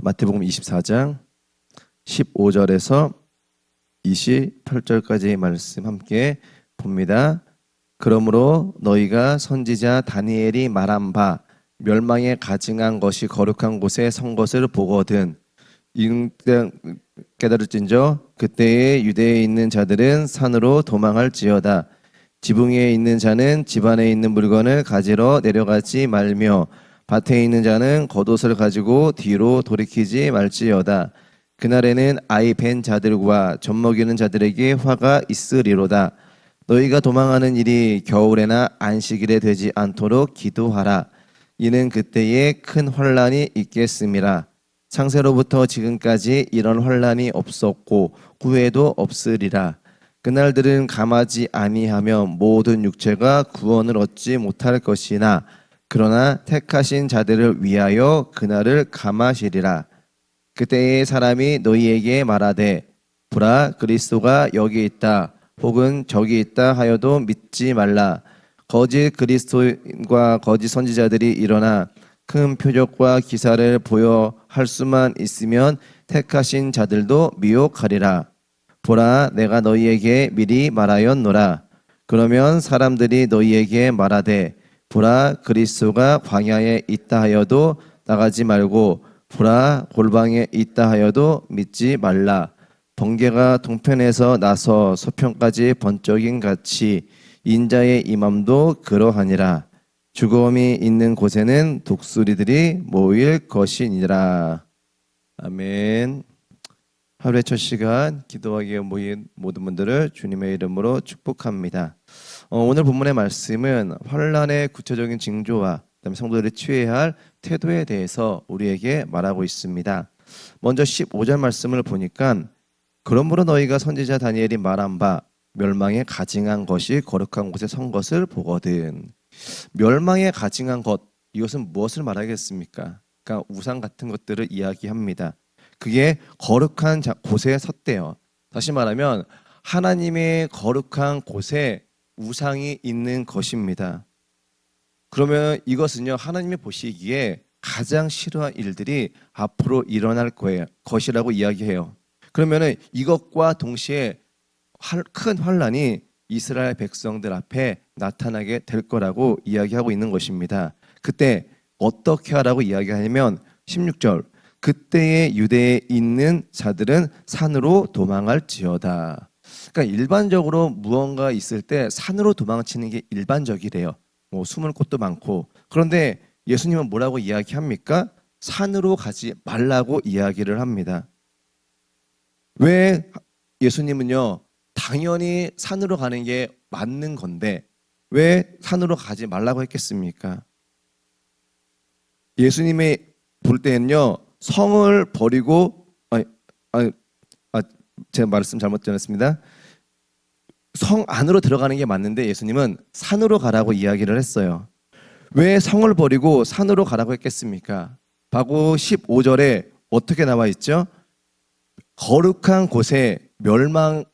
마태복음 24장 15절에서 28절까지의 말씀 함께 봅니다. 그러므로 너희가 선지자 다니엘이 말한 바 멸망에 가증한 것이 거룩한 곳에 선 것을 보거든 깨달을진저 그때에 유대에 있는 자들은 산으로 도망할지어다. 지붕 위에 있는 자는 집 안에 있는 물건을 가지러 내려가지 말며 밭에 있는 자는 겉옷을 가지고 뒤로 돌이키지 말지어다. 그날에는 아이 벤 자들과 젖 먹이는 자들에게 화가 있으리로다. 너희가 도망하는 일이 겨울에나 안식일에 되지 않도록 기도하라. 이는 그때에 큰 환란이 있겠음이라. 창세로부터 지금까지 이런 환란이 없었고 후에도 없으리라. 그날들은 감하지 아니하며 모든 육체가 구원을 얻지 못할 것이나 그러나 택하신 자들을 위하여 그날을 감하시리라. 그때의 사람이 너희에게 말하되 보라 그리스도가 여기 있다 혹은 저기 있다 하여도 믿지 말라. 거짓 그리스도인과 거짓 선지자들이 일어나 큰 표적과 기사를 보여 할 수만 있으면 택하신 자들도 미혹하리라. 보라 내가 너희에게 미리 말하였노라. 그러면 사람들이 너희에게 말하되 보라 그리스도가 광야에 있다 하여도 나가지 말고 보라 골방에 있다 하여도 믿지 말라. 번개가 동편에서 나서 서편까지 번쩍임 같이 인자의 임함도 그러하니라. 죽음이 있는 곳에는 독수리들이 모일 것이니라. 아멘. 하루의 첫 시간 기도하기에 모인 모든 분들을 주님의 이름으로 축복합니다. 오늘 본문의 말씀은 환란의 구체적인 징조와 그다음에 성도들이 취해야 할 태도에 대해서 우리에게 말하고 있습니다. 먼저 15절 말씀을 보니까 그러므로 너희가 선지자 다니엘이 말한 바 멸망에 가증한 것이 거룩한 곳에 선 것을 보거든. 멸망에 가증한 것, 이것은 무엇을 말하겠습니까? 그러니까 우상 같은 것들을 이야기합니다. 그게 거룩한 곳에 섰대요. 다시 말하면 하나님의 거룩한 곳에 우상이 있는 것입니다. 그러면 이것은요 하나님이 보시기에 가장 싫어할 일들이 앞으로 일어날 것이라고 이야기해요. 그러면은 이것과 동시에 큰 환란이 이스라엘 백성들 앞에 나타나게 될 거라고 이야기하고 있는 것입니다. 그때 어떻게 하라고 이야기하냐면 16절 그때에 유대에 있는 자들은 산으로 도망할지어다. 그러니까 일반적으로 무언가 있을 때 산으로 도망치는 게 일반적이래요. 숨을 곳도 많고. 그런데 예수님은 뭐라고 이야기합니까? 산으로 가지 말라고 이야기를 합니다. 왜 예수님은요 당연히 산으로 가는 게 맞는 건데 왜 산으로 가지 말라고 했겠습니까? 예수님이 볼 때는요 성을 버리고 제가 말씀 잘못 전했습니다. 성 안으로 들어가는 게 맞는데 예수님은 산으로 가라고 이야기를 했어요. 왜 성을 버리고 산으로 가라고 했겠습니까? 바고 15절에 어떻게 나와 있죠? 거룩한 곳에 멸망이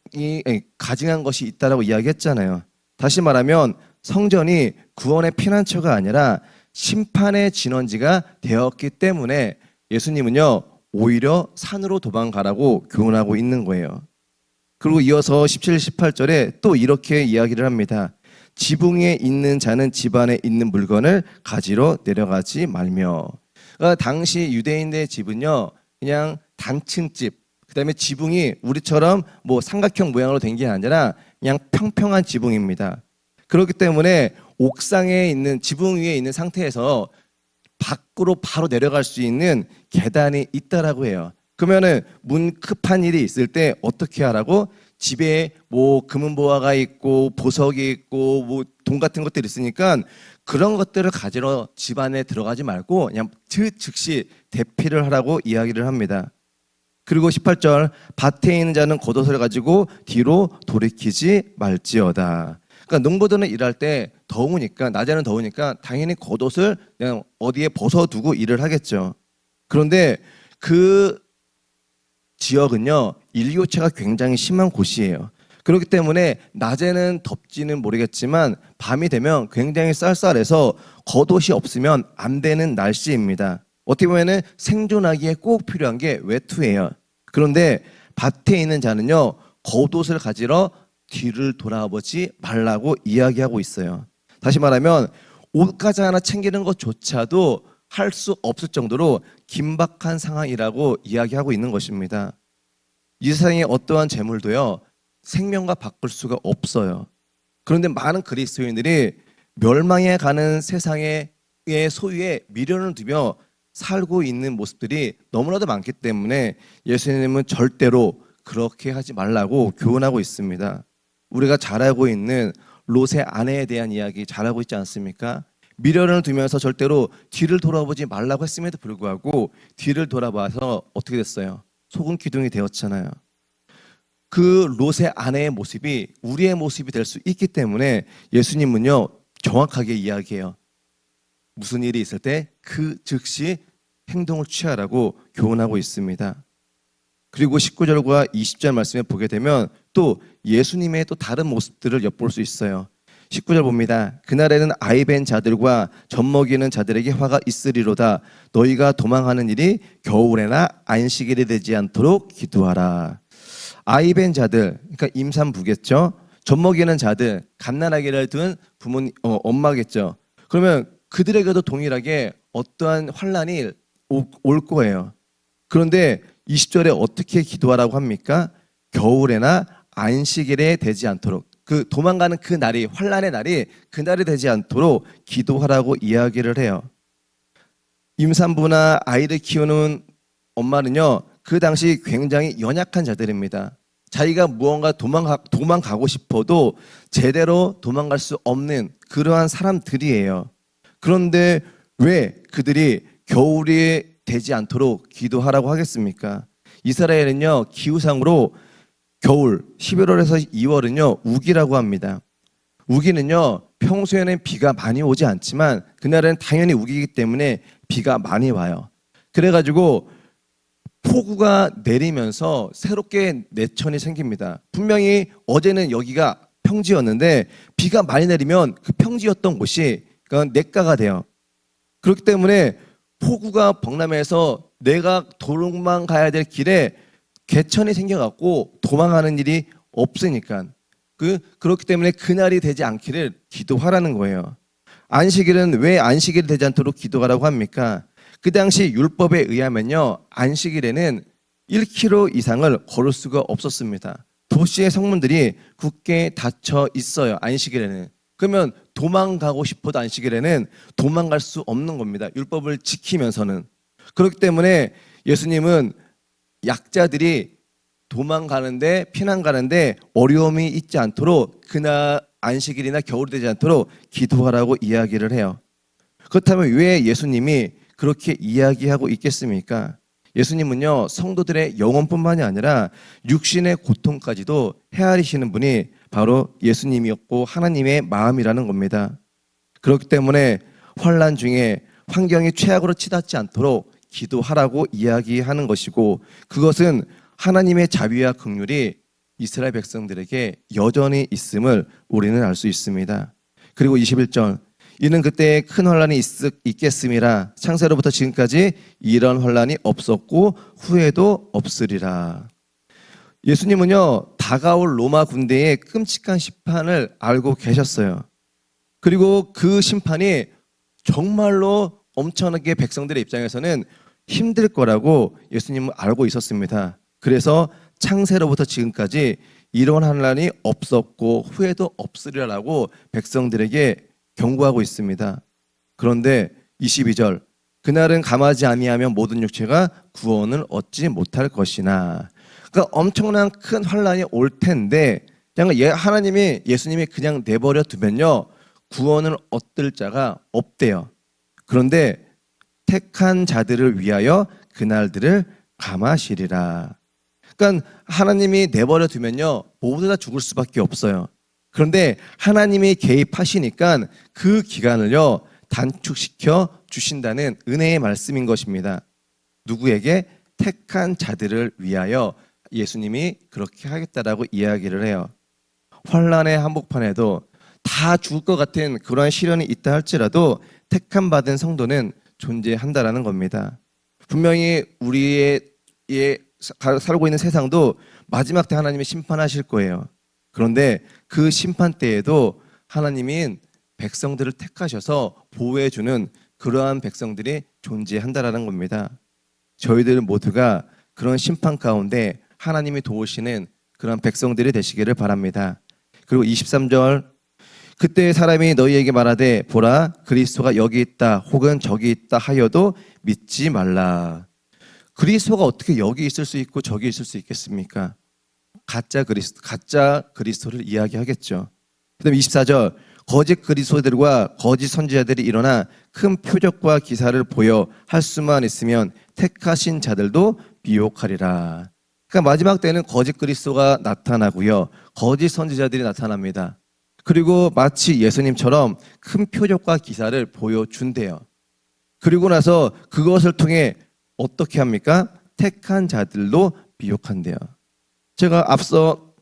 가증한 것이 있다라고 이야기했잖아요. 다시 말하면 성전이 구원의 피난처가 아니라 심판의 진원지가 되었기 때문에 예수님은요 오히려 산으로 도망가라고 교훈하고 있는 거예요. 그리고 이어서 17, 18절에 또 이렇게 이야기를 합니다. 지붕 위에 있는 자는 집 안에 있는 물건을 가지러 내려가지 말며. 그러니까 당시 유대인의 집은요 그냥 단층집, 그다음에 지붕이 우리처럼 뭐 삼각형 모양으로 된 게 아니라 그냥 평평한 지붕입니다. 그렇기 때문에 옥상에 있는 지붕 위에 있는 상태에서 밖으로 바로 내려갈 수 있는 계단이 있다라고 해요. 그러면은 문 급한 일이 있을 때 어떻게 하라고? 집에 뭐 금은보화가 있고 보석이 있고 뭐 돈 같은 것들이 있으니까 그런 것들을 가지러 집 안에 들어가지 말고 그냥 즉시 대피를 하라고 이야기를 합니다. 그리고 18절 밭에 있는 자는 겉옷을 가지고 뒤로 돌이키지 말지어다. 그러니까 농부들은 일할 때 더우니까 낮에는 더우니까 당연히 겉옷을 그냥 어디에 벗어두고 일을 하겠죠. 그런데 그 지역은요 일교차가 굉장히 심한 곳이에요. 그렇기 때문에 낮에는 덥지는 모르겠지만 밤이 되면 굉장히 쌀쌀해서 겉옷이 없으면 안 되는 날씨입니다. 어떻게 보면은 생존하기에 꼭 필요한 게 외투예요. 그런데 밭에 있는 자는요, 겉옷을 가지러 뒤를 돌아보지 말라고 이야기하고 있어요. 다시 말하면 옷가지 하나 챙기는 것조차도 할 수 없을 정도로 긴박한 상황이라고 이야기하고 있는 것입니다. 이 세상에 어떠한 재물도요, 생명과 바꿀 수가 없어요. 그런데 많은 그리스도인들이 멸망해 가는 세상의 소유에 미련을 두며 살고 있는 모습들이 너무나도 많기 때문에 예수님은 절대로 그렇게 하지 말라고 교훈하고 있습니다. 우리가 잘 알고 있는 롯의 아내에 대한 이야기 잘 알고 있지 않습니까? 미련을 두면서 절대로 뒤를 돌아보지 말라고 했음에도 불구하고 뒤를 돌아봐서 어떻게 됐어요? 소금 기둥이 되었잖아요. 그 롯의 아내의 모습이 우리의 모습이 될 수 있기 때문에 예수님은요, 정확하게 이야기해요. 무슨 일이 있을 때 그 즉시 행동을 취하라고 교훈하고 있습니다. 그리고 19절과 20절 말씀에 보게 되면 또 예수님의 또 다른 모습들을 엿볼 수 있어요. 19절 봅니다. 그날에는 아이벤 자들과 젖먹이는 자들에게 화가 있으리로다. 너희가 도망하는 일이 겨울에나 안식일이 되지 않도록 기도하라. 아이벤 자들, 그러니까 임산부겠죠. 젖먹이는 자들, 갓난아기를 둔 부모님, 엄마겠죠. 그러면 그들에게도 동일하게 어떠한 환란이 올 거예요. 그런데 20절에 어떻게 기도하라고 합니까? 겨울에나 안식일에 되지 않도록, 그 도망가는 그 날이, 환란의 날이 그날이 되지 않도록 기도하라고 이야기를 해요. 임산부나 아이를 키우는 엄마는요, 그 당시 굉장히 연약한 자들입니다. 자기가 무언가 도망가고 싶어도 제대로 도망갈 수 없는 그러한 사람들이에요. 그런데 왜 그들이 겨울이 되지 않도록 기도하라고 하겠습니까? 이스라엘은요, 기후상으로 겨울 11월에서 2월은요 우기라고 합니다. 우기는요 평소에는 비가 많이 오지 않지만 그날은 당연히 우기이기 때문에 비가 많이 와요. 그래가지고 폭우가 내리면서 새롭게 내천이 생깁니다. 분명히 어제는 여기가 평지였는데 비가 많이 내리면 그 평지였던 곳이 냇가가 돼요. 그렇기 때문에 폭우가 벅나면서 내가 도망가야 될 길에 개천이 생겨갖고 도망가는 일이 없으니까 그렇기 때문에 그날이 되지 않기를 기도하라는 거예요. 안식일은 왜 안식일이 되지 않도록 기도하라고 합니까? 그 당시 율법에 의하면요 안식일에는 1km 이상을 걸을 수가 없었습니다. 도시의 성문들이 굳게 닫혀 있어요. 안식일에는. 그러면 도망가고 싶어도 안식일에는 도망갈 수 없는 겁니다. 율법을 지키면서는. 그렇기 때문에 예수님은 약자들이 도망가는데 피난 가는데 어려움이 있지 않도록 그날 안식일이나 겨울이 되지 않도록 기도하라고 이야기를 해요. 그렇다면 왜 예수님이 그렇게 이야기하고 있겠습니까? 예수님은요 성도들의 영혼뿐만이 아니라 육신의 고통까지도 헤아리시는 분이 바로 예수님이었고 하나님의 마음이라는 겁니다. 그렇기 때문에 환난 중에 환경이 최악으로 치닫지 않도록 기도하라고 이야기하는 것이고 그것은 하나님의 자비와 긍휼이 이스라엘 백성들에게 여전히 있음을 우리는 알 수 있습니다. 그리고 21절 이는 그때 큰 환란이 있겠음이라 창세로부터 지금까지 이런 환란이 없었고 후에도 없으리라. 예수님은요 다가올 로마 군대의 끔찍한 심판을 알고 계셨어요. 그리고 그 심판이 정말로 엄청나게 백성들의 입장에서는 힘들 거라고 예수님은 알고 있었습니다. 그래서 창세로부터 지금까지 이런 환란이 없었고 후에도 없으리라고 백성들에게 경고하고 있습니다. 그런데 22절 그날은 감하지 아니하면 모든 육체가 구원을 얻지 못할 것이나 그러니까 엄청난 큰 환란이 올 텐데 그냥 하나님이 예수님이 그냥 내버려 두면요 구원을 얻을 자가 없대요. 그런데 택한 자들을 위하여 그날들을 감하시리라. 그러니까 하나님이 내버려 두면요 모두 다 죽을 수밖에 없어요. 그런데 하나님이 개입하시니까 그 기간을요 단축시켜 주신다는 은혜의 말씀인 것입니다. 누구에게? 택한 자들을 위하여 예수님이 그렇게 하겠다라고 이야기를 해요. 환란의 한복판에도 다 죽을 것 같은 그러한 시련이 있다 할지라도 택함 받은 성도는 존재한다라는 겁니다. 분명히 우리의 살고 있는 세상도 마지막 때 하나님이 심판하실 거예요. 그런데 그 심판 때에도 하나님인 백성들을 택하셔서 보호해주는 그러한 백성들이 존재한다라는 겁니다. 저희들 모두가 그런 심판 가운데 하나님이 도우시는 그런 백성들이 되시기를 바랍니다. 그리고 23절, 그때 사람이 너희에게 말하되 보라 그리스도가 여기 있다 혹은 저기 있다 하여도 믿지 말라. 그리스도가 어떻게 여기 있을 수 있고 저기 있을 수 있겠습니까? 가짜 그리스도를 이야기하겠죠. 그다음에 24절, 거짓 그리스도들과 거짓 선지자들이 일어나 큰 표적과 기사를 보여 할 수만 있으면 택하신 자들도 미혹하리라. 그러니까 마지막 때는 거짓 그리스도가 나타나고요, 거짓 선지자들이 나타납니다. 그리고 마치 예수님처럼 큰 표적과 기사를 보여준대요. 그리고 나서 그것을 통해 어떻게 합니까? 택한 자들도 미혹한대요. 제가 앞서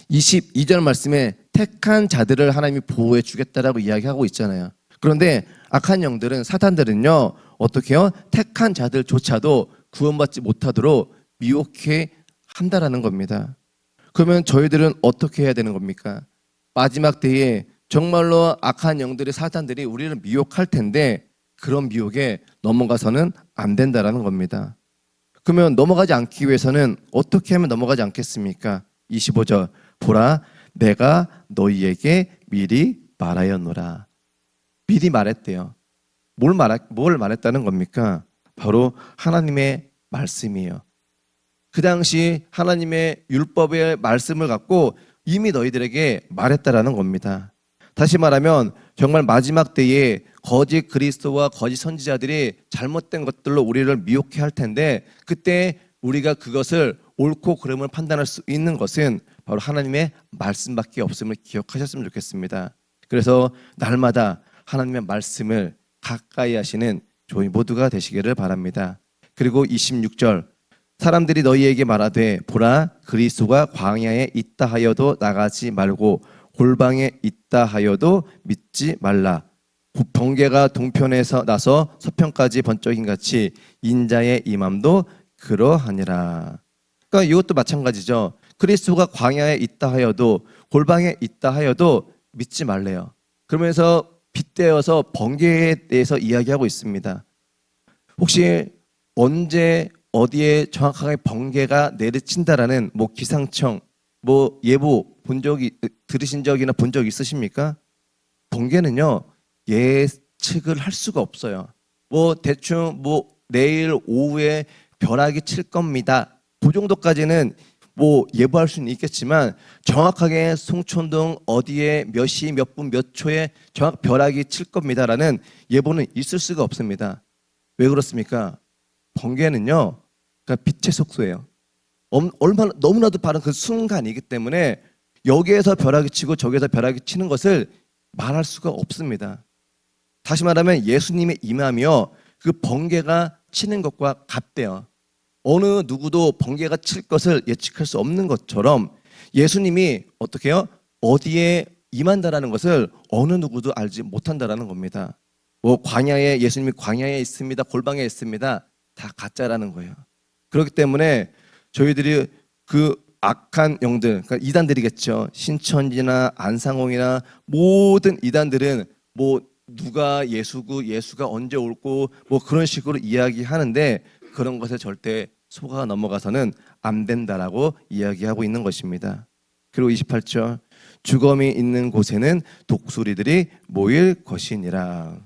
22절 말씀에 택한 자들을 하나님이 보호해 주겠다라고 이야기하고 있잖아요. 그런데 악한 영들은, 사탄들은요, 어떻게 해요? 택한 자들조차도 구원받지 못하도록 미혹해 한다라는 겁니다. 그러면 저희들은 어떻게 해야 되는 겁니까? 마지막 때에 정말로 악한 영들의 사탄들이 우리를 미혹할 텐데 그런 미혹에 넘어가서는 안 된다라는 겁니다. 그러면 넘어가지 않기 위해서는 어떻게 하면 넘어가지 않겠습니까? 25절, 보라 내가 너희에게 미리 말하였노라. 미리 말했대요. 뭘 말했다는 겁니까? 바로 하나님의 말씀이에요. 그 당시 하나님의 율법의 말씀을 갖고 이미 너희들에게 말했다라는 겁니다. 다시 말하면 정말 마지막 때에 거짓 그리스도와 거짓 선지자들이 잘못된 것들로 우리를 미혹해 할 텐데 그때 우리가 그것을 옳고 그름을 판단할 수 있는 것은 바로 하나님의 말씀밖에 없음을 기억하셨으면 좋겠습니다. 그래서 날마다 하나님의 말씀을 가까이 하시는 저희 모두가 되시기를 바랍니다. 그리고 26절, 사람들이 너희에게 말하되 보라 그리스도가 광야에 있다 하여도 나가지 말고 골방에 있다 하여도 믿지 말라. 번개가 동편에서 나서 서편까지 번쩍인 같이 인자의 임함도 그러하니라. 그러니까 이것도 마찬가지죠. 그리스도가 광야에 있다 하여도 골방에 있다 하여도 믿지 말래요. 그러면서 빗대어서 번개에 대해서 이야기하고 있습니다. 혹시 언제 어디에 정확하게 번개가 내리친다라는 기상청 예보 들으신 적이나 본 적 있으십니까? 번개는요 예측을 할 수가 없어요. 대충 내일 오후에 벼락이 칠 겁니다. 그 정도까지는 예보할 수는 있겠지만 정확하게 송촌동 어디에 몇 시 몇 분 몇 초에 정확 벼락이 칠 겁니다라는 예보는 있을 수가 없습니다. 왜 그렇습니까? 번개는요, 그러니까 빛의 속도예요. 얼마나 너무나도 빠른 그 순간이기 때문에 여기에서 벼락이 치고 저기에서 벼락이 치는 것을 말할 수가 없습니다. 다시 말하면 예수님의 임함이요, 그 번개가 치는 것과 같대요. 어느 누구도 번개가 칠 것을 예측할 수 없는 것처럼 예수님이 어떻게 해요? 어디에 임한다라는 것을 어느 누구도 알지 못한다라는 겁니다. 예수님이 광야에 있습니다, 골방에 있습니다, 다 가짜라는 거예요. 그렇기 때문에 저희들이 그 악한 영들, 그러니까 이단들이겠죠. 신천지나 안상홍이나 모든 이단들은 누가 예수고 예수가 언제 올고 그런 식으로 이야기하는데 그런 것에 절대 속아 넘어가서는 안 된다라고 이야기하고 있는 것입니다. 그리고 28절, 죽음이 있는 곳에는 독수리들이 모일 것이니라.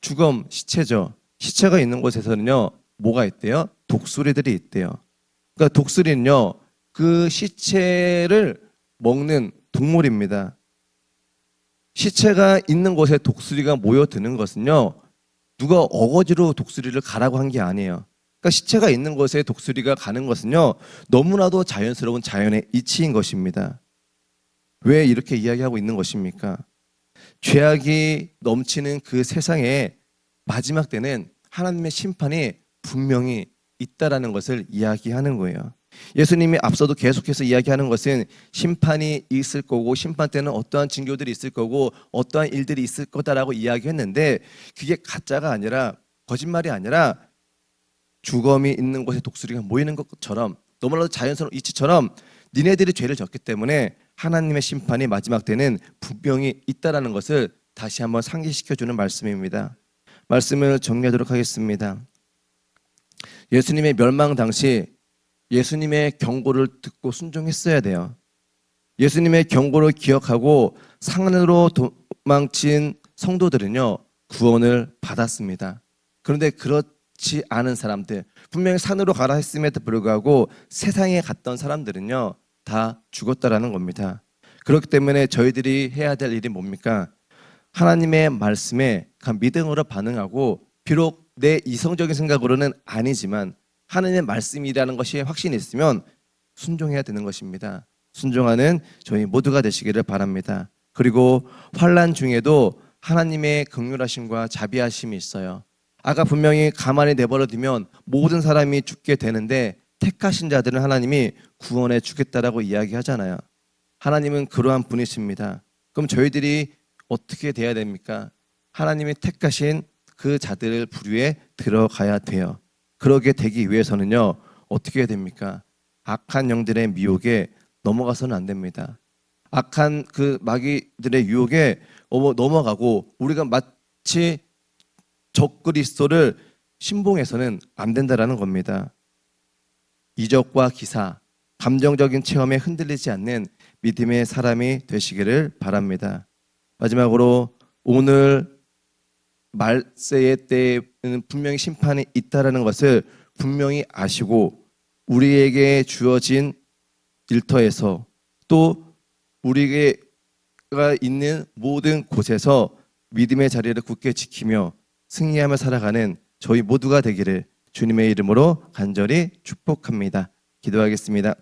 죽음, 시체죠. 시체가 있는 곳에서는요 뭐가 있대요? 독수리들이 있대요. 그러니까 독수리는요 그 시체를 먹는 동물입니다. 시체가 있는 곳에 독수리가 모여드는 것은요 누가 어거지로 독수리를 가라고 한 게 아니에요. 그러니까 시체가 있는 곳에 독수리가 가는 것은요 너무나도 자연스러운 자연의 이치인 것입니다. 왜 이렇게 이야기하고 있는 것입니까? 죄악이 넘치는 그 세상에 마지막 때는 하나님의 심판이 분명히 있다라는 것을 이야기하는 거예요. 예수님이 앞서도 계속해서 이야기하는 것은 심판이 있을 거고 심판 때는 어떠한 징조들이 있을 거고 어떠한 일들이 있을 거다라고 이야기했는데 그게 가짜가 아니라 거짓말이 아니라 주검이 있는 곳에 독수리가 모이는 것처럼 너무나도 자연스러운 이치처럼 니네들이 죄를 졌기 때문에 하나님의 심판이 마지막 때는 분명히 있다라는 것을 다시 한번 상기시켜주는 말씀입니다. 말씀을 정리하도록 하겠습니다. 예수님의 멸망 당시 예수님의 경고를 듣고 순종했어야 돼요. 예수님의 경고를 기억하고 산으로 도망친 성도들은요 구원을 받았습니다. 그런데 그렇지 않은 사람들, 분명히 산으로 가라 했음에도 불구하고 세상에 갔던 사람들은요 다 죽었다라는 겁니다. 그렇기 때문에 저희들이 해야 될 일이 뭡니까? 하나님의 말씀에 믿음으로 반응하고 비록 내 이성적인 생각으로는 아니지만 하나님의 말씀이라는 것이 확신이 있으면 순종해야 되는 것입니다. 순종하는 저희 모두가 되시기를 바랍니다. 그리고 환난 중에도 하나님의 긍휼하심과 자비하심이 있어요. 아까 분명히 가만히 내버려두면 모든 사람이 죽게 되는데 택하신 자들은 하나님이 구원해 주겠다라고 이야기하잖아요. 하나님은 그러한 분이십니다. 그럼 저희들이 어떻게 돼야 됩니까? 하나님이 택하신 그 자들을 부류에 들어가야 돼요. 그러게 되기 위해서는요 어떻게 해야 됩니까? 악한 영들의 미혹에 넘어가서는 안 됩니다. 악한 그 마귀들의 유혹에 넘어가고 우리가 마치 적그리스도를 신봉해서는 안 된다라는 겁니다. 이적과 기사, 감정적인 체험에 흔들리지 않는 믿음의 사람이 되시기를 바랍니다. 마지막으로 오늘 말세의 때에는 분명히 심판이 있다라는 것을 분명히 아시고 우리에게 주어진 일터에서 또 우리가 있는 모든 곳에서 믿음의 자리를 굳게 지키며 승리하며 살아가는 저희 모두가 되기를 주님의 이름으로 간절히 축복합니다. 기도하겠습니다.